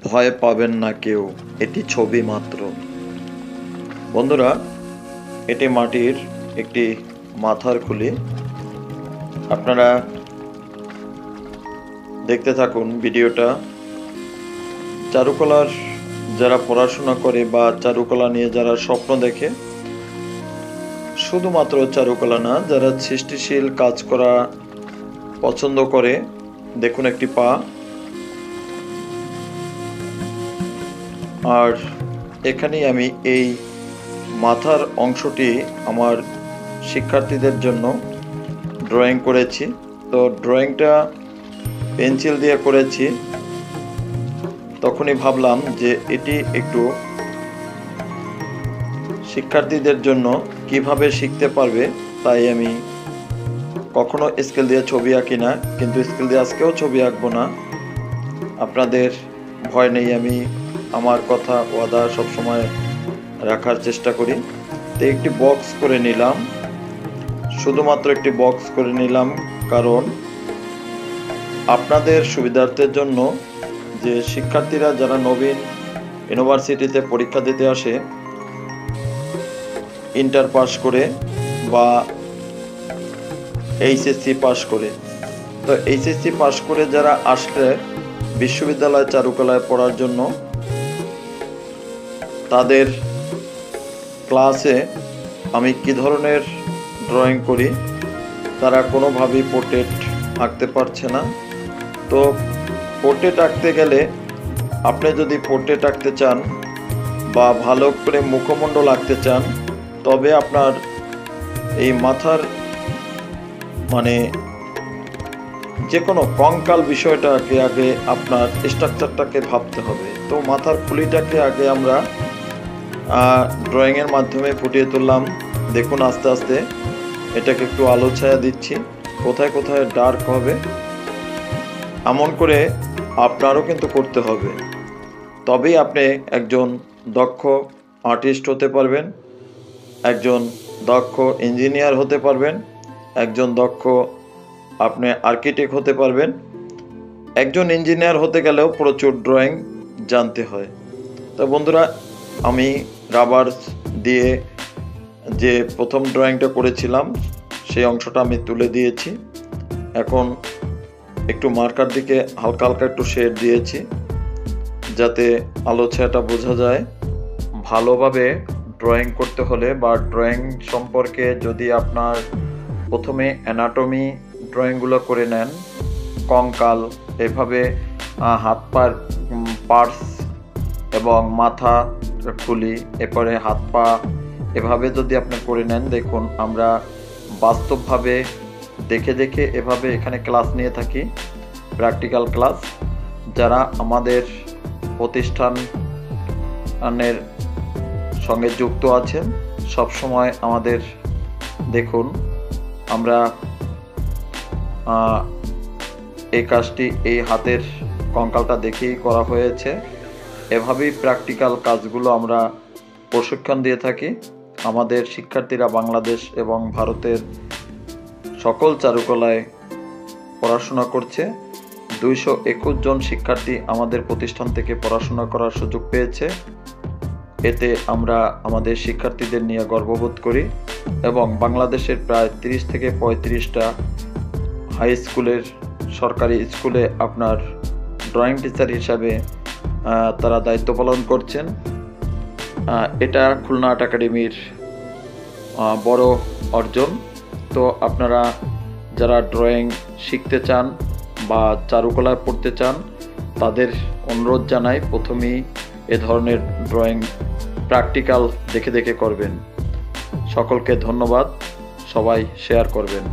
ভয় পাবেন না কেউ, এটি ছবি মাত্র। বন্ধুরা, এটি মাটির একটি মাথার খুলি। আপনারা দেখতে থাকুন ভিডিওটা। চারুকলার যারা পড়াশোনা করে বা চারুকলা নিয়ে যারা স্বপ্ন দেখে, শুধুমাত্র চারুকলা না, যারা সৃষ্টিশীল কাজ করা পছন্দ করে, দেখুন একটি পা। আর এখানেই আমি এই মাথার অংশটি আমার শিক্ষার্থীদের জন্য ড্রয়িং করেছি। তো ড্রয়িংটা পেন্সিল দিয়ে করেছি। তখনই ভাবলাম যে এটি একটু শিক্ষার্থীদের জন্য কিভাবে শিখতে পারবে, তাই আমি কখনো স্কেল দিয়ে ছবি আঁকি না, কিন্তু স্কেল দিয়ে আজকেও ছবি আঁকবো না। আপনাদের ভয় নেই, আমি আমার কথা ওয়াদা সবসময় রাখার চেষ্টা করি। তো একটি বক্স করে নিলাম, শুধুমাত্র একটি বক্স করে নিলাম, কারণ আপনাদের সুবিধার্থের জন্য, যে শিক্ষার্থীরা যারা নবীন ইউনিভার্সিটিতে পরীক্ষা দিতে আসে, ইন্টার পাস করে বা এইচএসসি পাস করে, তো এইচএসসি পাস করে যারা আসলে বিশ্ববিদ্যালয় চারুকলায় পড়ার জন্য, তাদের ক্লাসে আমি কি ধরনের ড্রয়িং করি, তারা কোনোভাবেই পোর্ট্রেট আঁকতে পারছে না। তো পোর্ট্রেট আঁকতে গেলে, আপনি যদি পোর্ট্রেট আঁকতে চান বা ভালো করে মুখমণ্ডল আঁকতে চান, তবে আপনার এই মাথার যে কোনো কঙ্কাল বিষয়টাকে আগে আপনার স্ট্রাকচারটাকে ভাবতে হবে। তো মাথার খুলিটাকে আগে আমরা ড্রয়িংয়ের মাধ্যমে ফুটিয়ে তুললাম। দেখুন আস্তে আস্তে এটাকে একটু আলো ছায়া দিচ্ছি, কোথায় কোথায় ডার্ক হবে, এমন করে আপনারও কিন্তু করতে হবে। তবেই আপনি একজন দক্ষ আর্টিস্ট হতে পারবেন, একজন দক্ষ ইঞ্জিনিয়ার হতে পারবেন, একজন দক্ষ আপনি আর্কিটেক্ট হতে পারবেন। একজন ইঞ্জিনিয়ার হতে গেলেও প্রচুর ড্রয়িং জানতে হয়। তো বন্ধুরা, আমি রাবার দিয়ে যে প্রথম ড্রয়িংটা করেছিলাম, সেই অংশটা আমি তুলে দিয়েছি। এখন একটু মার্কার দিকে হালকা হালকা একটু শেড দিয়েছি, যাতে আলো ছায়াটা বোঝা যায়। ভালোভাবে ড্রয়িং করতে হলে বা ড্রয়িং সম্পর্কে যদি আপনার প্রথমে অ্যানাটমি ড্রয়িংগুলো করে নেন, কঙ্কাল, এভাবে হাত পার পার্টস এবং মাথা খুলি, এরপরে হাত পা, এভাবে যদি আপনি করে নেন, দেখুন আমরা বাস্তবভাবে দেখে দেখে এভাবে এখানে ক্লাস নিয়ে থাকি, প্র্যাকটিক্যাল ক্লাস। যারা আমাদের প্রতিষ্ঠানের সঙ্গে যুক্ত আছেন, সব সময় আমাদের দেখুন, আমরা এই কাজটি এই হাতের কঙ্কালটা দেখেই করা হয়েছে। এভাবেই প্র্যাকটিক্যাল কাজগুলো আমরা প্রশিক্ষণ দিয়ে থাকি। আমাদের শিক্ষার্থীরা বাংলাদেশ এবং ভারতের সকল চারুকলায় পড়াশোনা করছে। 221 জন শিক্ষার্থী আমাদের প্রতিষ্ঠান থেকে পড়াশোনা করার সুযোগ পেয়েছে। এতে আমরা আমাদের শিক্ষার্থীদের নিয়ে গর্ববোধ করি এবং বাংলাদেশের প্রায় 30 থেকে 35টা হাই স্কুলের, সরকারি স্কুলে আপনার ড্রয়িং টিচার হিসাবে তারা দায়িত্ব পালন করছেন। এটা খুলনা আর্ট একাডেমির বড় অর্জন। তো আপনারা যারা ড্রয়িং শিখতে চান বা চারুকলায় পড়তে চান, তাদের অনুরোধ জানাই, প্রথমেই এ ধরনের ড্রয়িং প্র্যাকটিক্যাল দেখে দেখে করবেন। সকলকে ধন্যবাদ, সবাই শেয়ার করবেন।